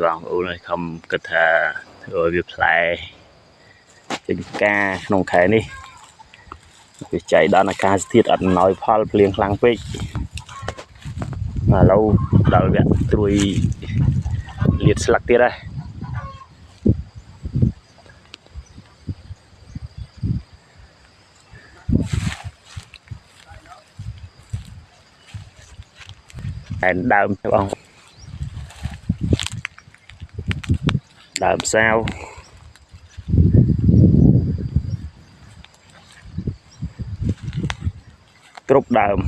vòng u này không cất thà rồi việc lại cái ca nông khé đi việc chạy đó là ca thiết ẩn nói phal liền lăng pe mà lâu đầu việc tôi liệt sạc tiết đây đơm các ông đơm sao cốc đơm